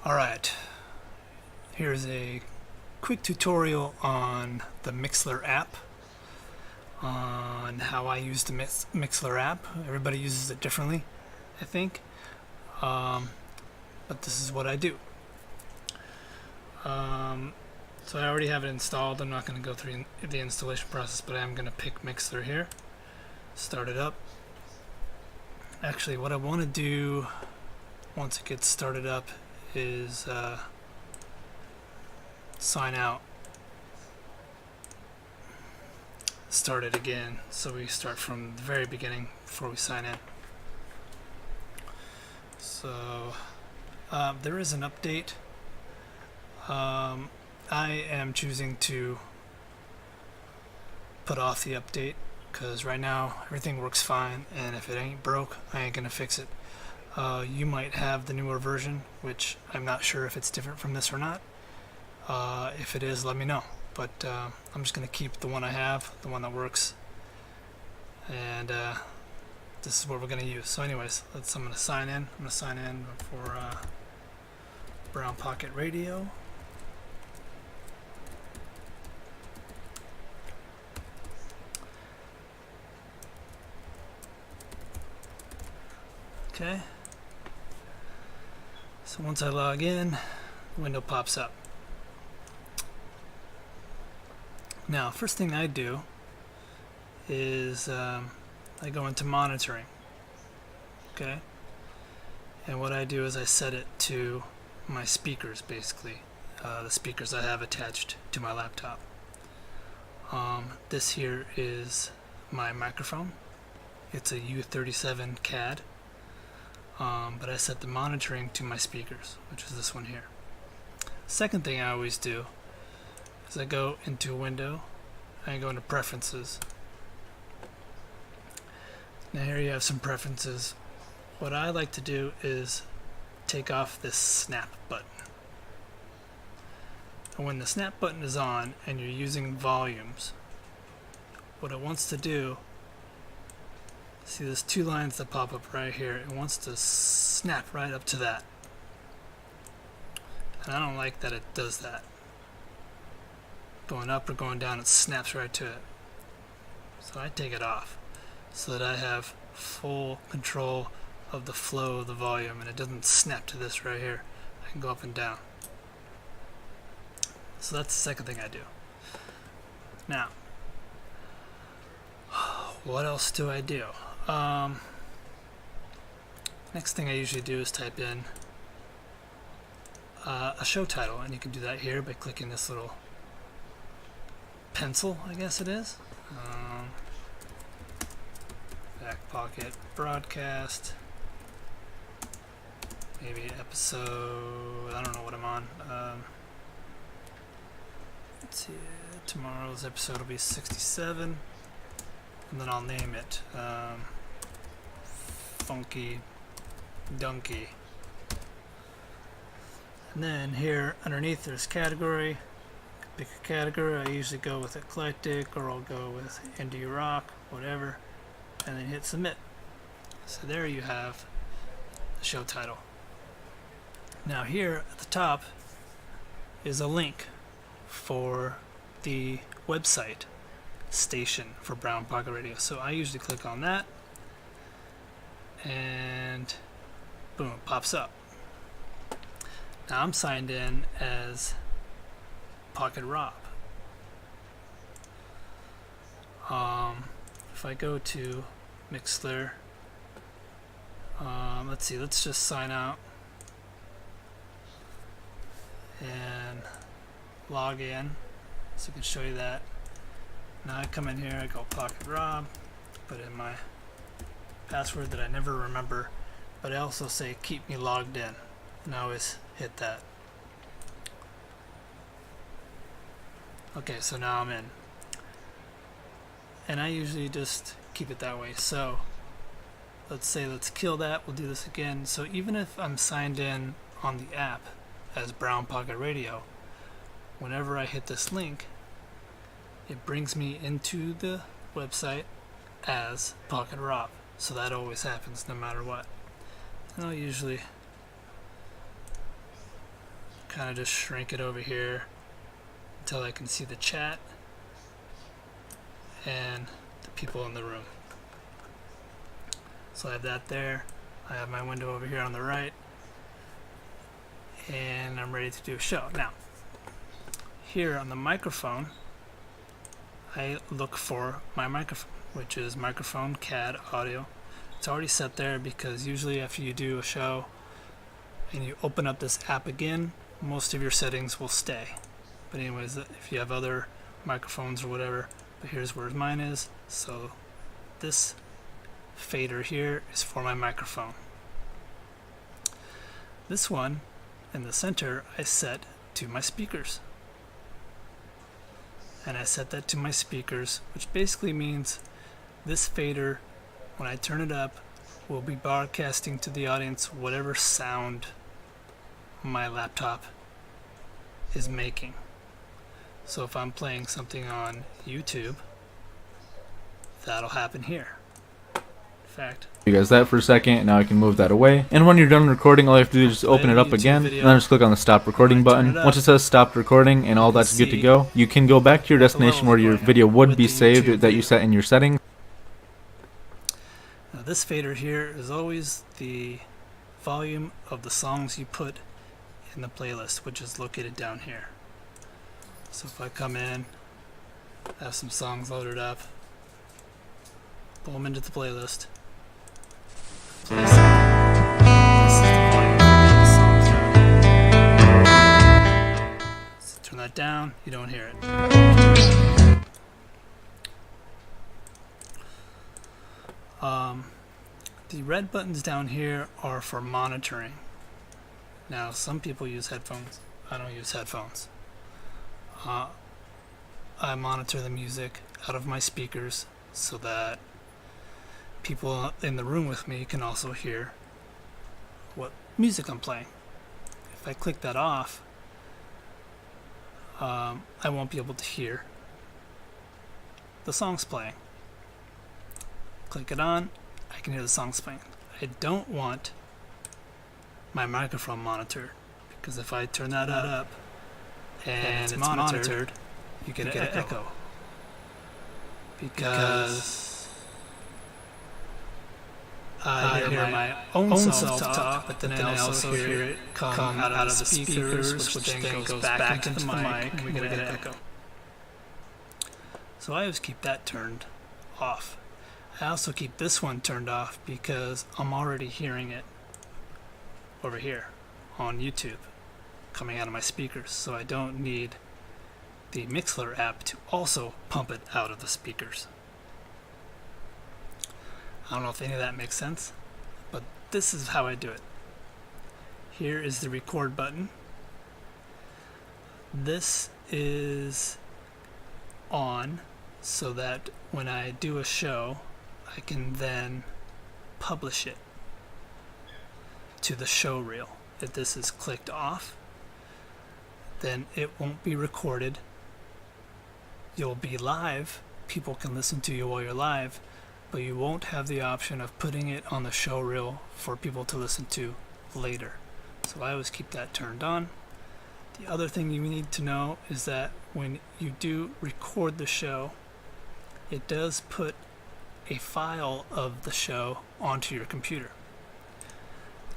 Alright, here's a quick tutorial on the Mixlr app, on how I use the Mixlr app. Everybody uses it differently, I think, but this is what I do. So I already have it installed. I'm not going to go through the installation process, but I am going to pick Mixlr here, start it up. Actually, what I want to do once it gets started up is sign out, start it again, so we start from the very beginning before we sign in. So there is an update. I am choosing to put off the update because right now everything works fine, and if it ain't broke, I ain't gonna fix it. You might have the newer version, which I'm not sure if it's different from this or not. If it is, let me know. But I'm just going to keep the one I have, the one that works. And this is what we're going to use. So anyways, I'm going to sign in. I'm going to sign in for Brown Pocket Radio. Okay. So once I log in, the window pops up. Now, first thing I do is I go into monitoring. Okay. And what I do is I set it to my speakers, basically. The speakers I have attached to my laptop. This here is my microphone. It's a U37 CAD. But I set the monitoring to my speakers, which is this one here. Second thing I always do is I go into a window and I go into preferences. Now here you have some preferences. What I like to do is take off this snap button. And when the snap button is on and you're using volumes, what it wants to do, see there's two lines that pop up right here. It wants to snap right up to that. And I don't like that it does that. Going up or going down, it snaps right to it. So I take it off so that I have full control of the flow of the volume and it doesn't snap to this right here. I can go up and down. So that's the second thing I do. Now, what else do I do? Next thing I usually do is type in a show title, and you can do that here by clicking this little pencil, I guess it is. Back pocket broadcast, maybe episode, I don't know what I'm on. Let's see, tomorrow's episode will be 67, and then I'll name it Funky Donkey. And then here underneath there's category. Pick a category. I usually go with eclectic, or I'll go with indie rock, whatever, and then hit submit. So there you have the show title. Now here at the top is a link for the website station for Brown Pocket Radio. So I usually click on that, and boom, it pops up. Now I'm signed in as Pocket Rob. If I go to Mixlr, let's see, let's just sign out and log in so I can show you that. Now I come in here, I go Pocket Rob, put in my password that I never remember, but I also say keep me logged in, and I always hit that. Okay, so now I'm in, and I usually just keep it that way. So let's kill that. We'll do this again. So even if I'm signed in on the app as Brown Pocket Radio, whenever I hit this link, it brings me into the website as Pocket Rob. So that always happens no matter what. And I'll usually kind of just shrink it over here until I can see the chat and the people in the room. So I have that there. I have my window over here on the right, and I'm ready to do a show. Now, here on the microphone, I look for my microphone, which is microphone CAD audio. It's already set there because usually after you do a show and you open up this app again, most of your settings will stay. But anyways, if you have other microphones or whatever, but here's where mine is. So this fader here is for my microphone. This one in the center I set to my speakers. And I set that to my speakers, which basically means this fader, when I turn it up, will be broadcasting to the audience whatever sound my laptop is making. So if I'm playing something on YouTube, that'll happen here. In fact, you guys that for a second. Now I can move that away, and when you're done recording, all you have to do is just open it up again, and then just click on the stop recording button. Once it says stop recording and all that's good to go, you can go back to your destination where your video would be saved that you set in your settings. Now this fader here is always the volume of the songs you put in the playlist, which is located down here. So if I come in, have some songs loaded up, pull them into the playlist. Play a song. This is the volume of the songs down. So turn that down, you don't hear it. The red buttons down here are for monitoring. Now, some people use headphones. I don't use headphones. I monitor the music out of my speakers so that people in the room with me can also hear what music I'm playing. If I click that off, I won't be able to hear the songs playing. Click it on, I can hear the songs playing. I don't want my microphone monitored, because if I turn that up and it's monitored, you get an echo. Because I hear my own self-talk, but then I also hear it come out of the speakers, which then goes back into the mic, and we get an echo. So I always keep that turned off. I also keep this one turned off because I'm already hearing it over here on YouTube coming out of my speakers, so I don't need the Mixlr app to also pump it out of the speakers. I don't know if any of that makes sense, but this is how I do it. Here is the record button. This is on so that when I do a show, I can then publish it to the show reel. If this is clicked off, then it won't be recorded. You'll be live. People can listen to you while you're live, but you won't have the option of putting it on the show reel for people to listen to later. So I always keep that turned on. The other thing you need to know is that when you do record the show, it does put a file of the show onto your computer.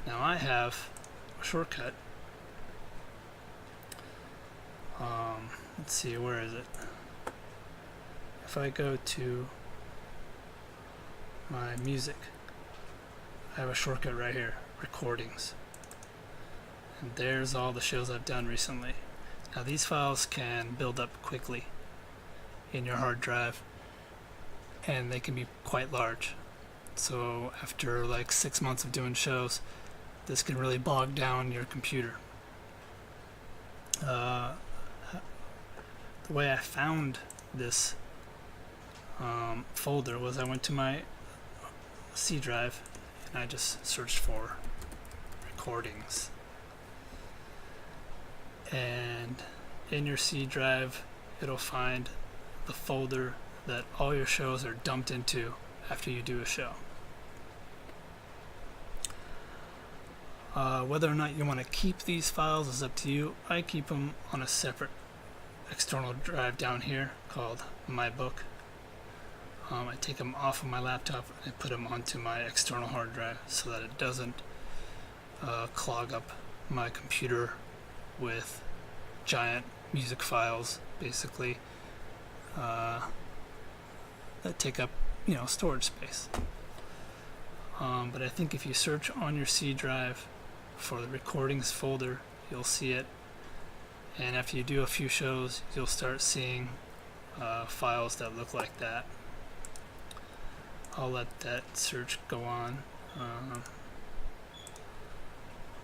Now I have a shortcut. Let's see, where is it? If I go to my music, I have a shortcut right here, recordings. And there's all the shows I've done recently. Now these files can build up quickly in your hard drive, and they can be quite large. So after like 6 months of doing shows, this can really bog down your computer. The way I found this folder was I went to my C drive and I just searched for recordings. And in your C drive, it'll find the folder that all your shows are dumped into after you do a show. Whether or not you want to keep these files is up to you. I keep them on a separate external drive down here called My Book. I take them off of my laptop and put them onto my external hard drive so that it doesn't clog up my computer with giant music files, basically, that take up, storage space. But I think if you search on your C drive for the recordings folder, you'll see it. And after you do a few shows, you'll start seeing files that look like that. I'll let that search go on.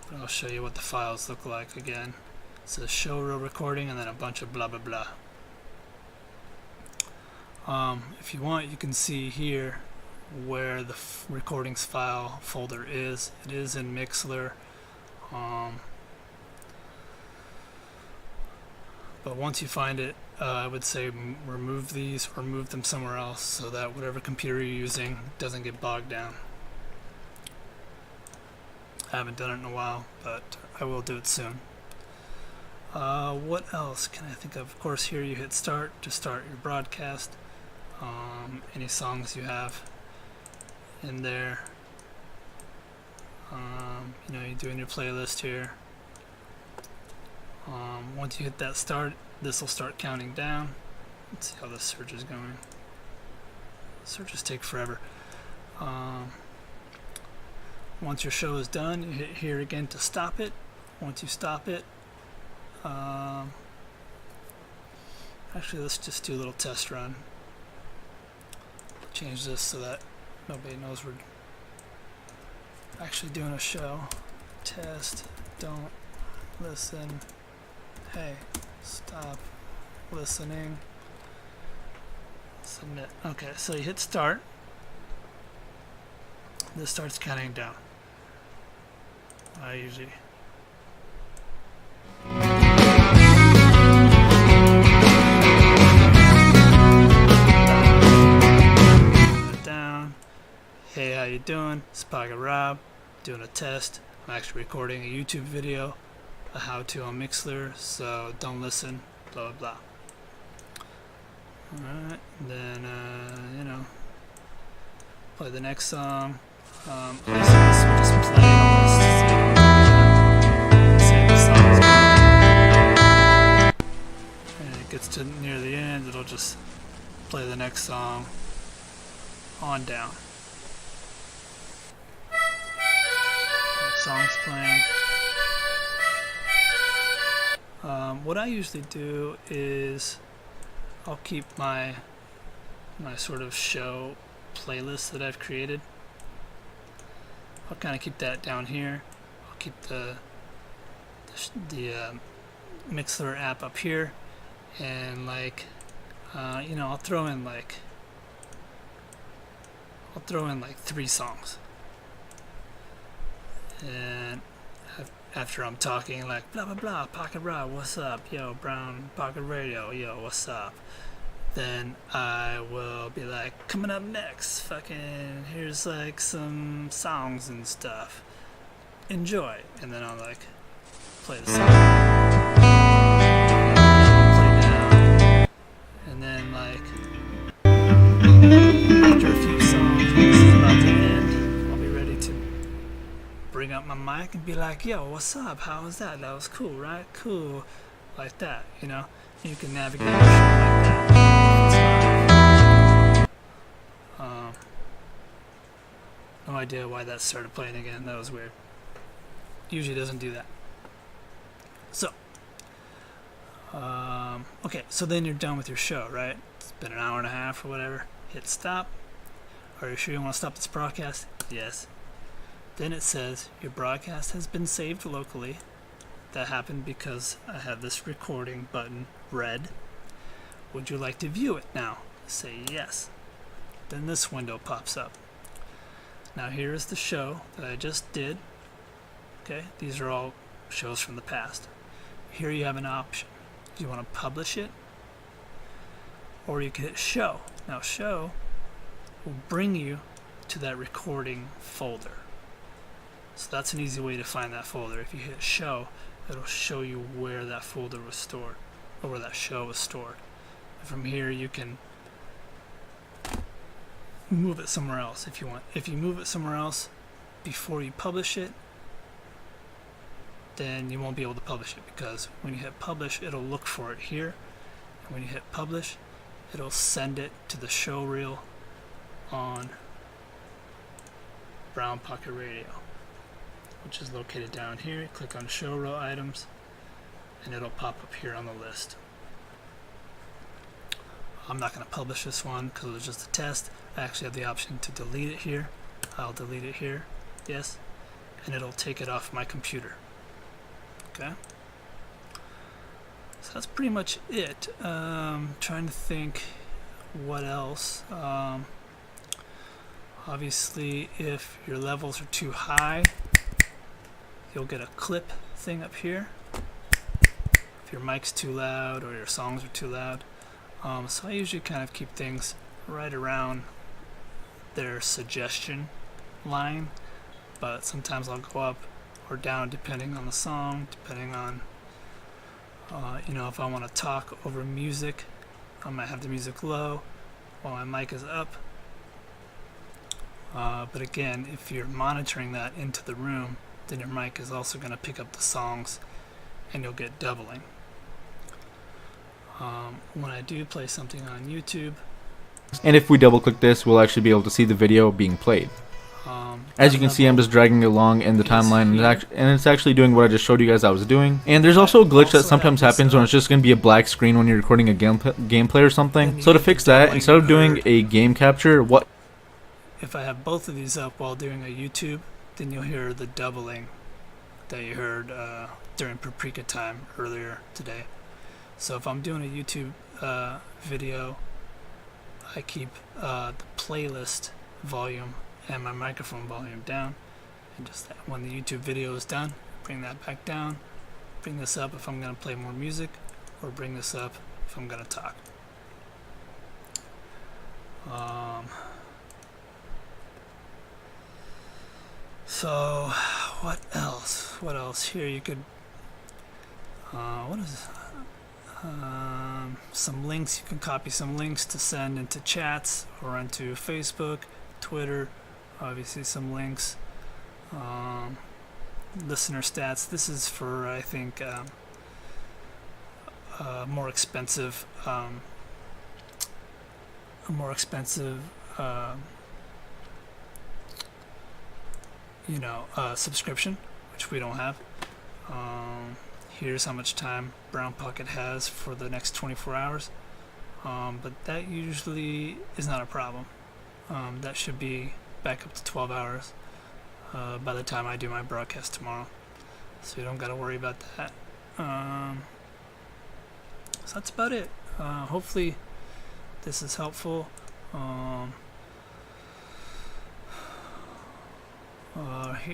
But I'll show you what the files look like again. It says show real recording and then a bunch of blah blah blah. If you want, you can see here where the recordings file folder is. It is in Mixlr. But once you find it, I would say remove these or move them somewhere else so that whatever computer you're using doesn't get bogged down. I haven't done it in a while, but I will do it soon. What else can I think of? Of course, here you hit start to start your broadcast. Any songs you have in there. You're doing your playlist here. Once you hit that start, this will start counting down. Let's see how this search is going. Searches take forever. Once your show is done, you hit here again to stop it. Once you stop it, actually let's just do a little test run. Change this so that nobody knows we're actually doing a show. Test, don't listen. Hey, stop listening. Submit. Okay, so you hit start. This starts counting down. I usually down. Hey, how you doing? It's Pocket Rob doing a test. I'm actually recording a YouTube video, a how-to on Mixlr, so don't listen, blah blah blah. Alright, then play the next song. So this will just play almost same the song's going. And it gets to near the end, it'll just play the next song on down. Song's playing. What I usually do is I'll keep my sort of show playlist that I've created. I'll kind of keep that down here. I'll keep the Mixlr app up here, and I'll throw in like 3 songs. And after I'm talking like blah blah blah, Pocket Rob, what's up, yo, Brown Pocket Radio, yo, what's up, then I will be like, coming up next, fucking here's like some songs and stuff, enjoy, and then I'll like play the song, play down, and then like after a few songs, this is about to end, I'll be ready to bring up my mic and be like, yo, what's up, how was that, that was cool, right, cool, like that, you can navigate your show like that. No idea why that started playing again, that was weird. Usually doesn't do that. So okay, so then you're done with your show, right? It's been an hour and a half or whatever. Hit stop. Are you sure you want to stop this broadcast? Yes. Then it says your broadcast has been saved locally. That happened because I have this recording button red. Would you like to view it now? Say yes. Then this window pops up. Now here is the show that I just did. Okay, these are all shows from the past. Here you have an option. Do you want to publish it? Or you can hit show. Now show will bring you to that recording folder. So that's an easy way to find that folder. If you hit show, it'll show you where that folder was stored, or where that show was stored. And from here you can move it somewhere else if you want. If you move it somewhere else before you publish it, then you won't be able to publish it, because when you hit publish, it'll look for it here, and when you hit publish, it'll send it to the show reel on Brown Pocket Radio, which is located down here. Click on show reel items and it'll pop up here on the list. I'm not going to publish this one because it was just a test. I actually have the option to delete it here. I'll delete it here, yes, and it'll take it off my computer. Okay, so that's pretty much it. Trying to think what else. Obviously, if your levels are too high, you'll get a clip thing up here. If your mic's too loud or your songs are too loud. So I usually kind of keep things right around their suggestion line, but sometimes I'll go up or down depending on the song, depending on if I want to talk over music, I might have the music low while my mic is up. But again, if you're monitoring that into the room, then your mic is also going to pick up the songs and you'll get doubling. When I do play something on YouTube, and if we double click this, we'll actually be able to see the video being played. As you can see, I'm just dragging it along in the timeline, and it's actually doing what I just showed you guys I was doing. And there's also a glitch that sometimes happens when it's just going to be a black screen when you're recording a gameplay or something. So to fix that, instead of doing a game capture, if I have both of these up while doing a YouTube, then you'll hear the doubling that you heard during Paprika time earlier today. So if I'm doing a YouTube video, I keep the playlist volume and my microphone volume down, and just when the YouTube video is done, bring that back down, bring this up if I'm going to play more music, or bring this up if I'm going to talk. So what else here? You could some links. You can copy some links to send into chats or into Facebook, Twitter. Obviously some links. Listener stats. This is for, I think, more expensive subscription, which we don't have. Here's how much time Brown Pocket has for the next 24 hours. But that usually is not a problem. That should be back up to 12 hours by the time I do my broadcast tomorrow. So you don't got to worry about that. So that's about it. Hopefully this is helpful.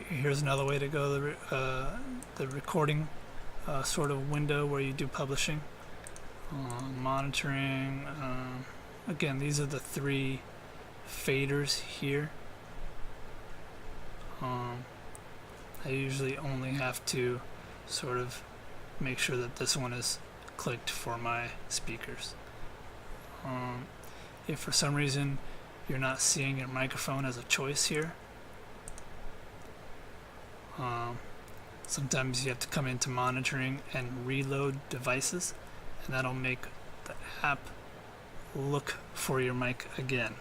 Here's another way to go, the recording sort of window where you do publishing. Monitoring. Again, these are the 3 faders here. I usually only have to sort of make sure that this one is clicked for my speakers. If for some reason you're not seeing your microphone as a choice here, sometimes you have to come into monitoring and reload devices, and that'll make the app look for your mic again.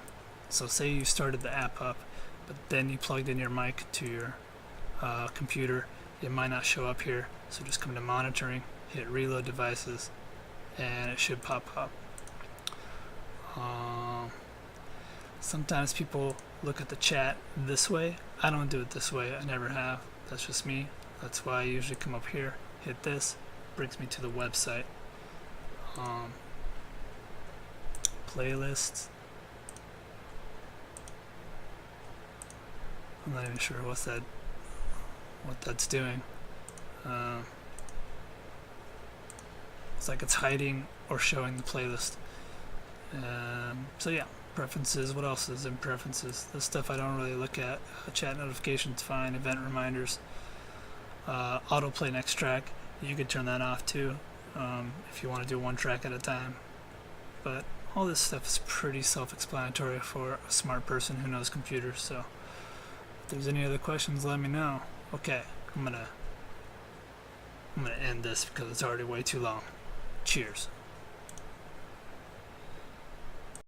So say you started the app up, but then you plugged in your mic to your computer, it might not show up here. So just come to monitoring, hit reload devices, and it should pop up. Sometimes people look at the chat this way. I don't do it this way. I never have. That's just me. That's why I usually come up here, hit this, brings me to the website. Playlists. I'm not even sure what that's doing. It's like it's hiding or showing the playlist. So yeah, Preferences, what else is in preferences? This stuff I don't really look at. Chat notifications, fine. Event reminders. Autoplay next track, you could turn that off too, if you want to do one track at a time. But all this stuff is pretty self-explanatory for a smart person who knows computers, so if there's any other questions, let me know. Okay, I'm gonna end this because it's already way too long. Cheers.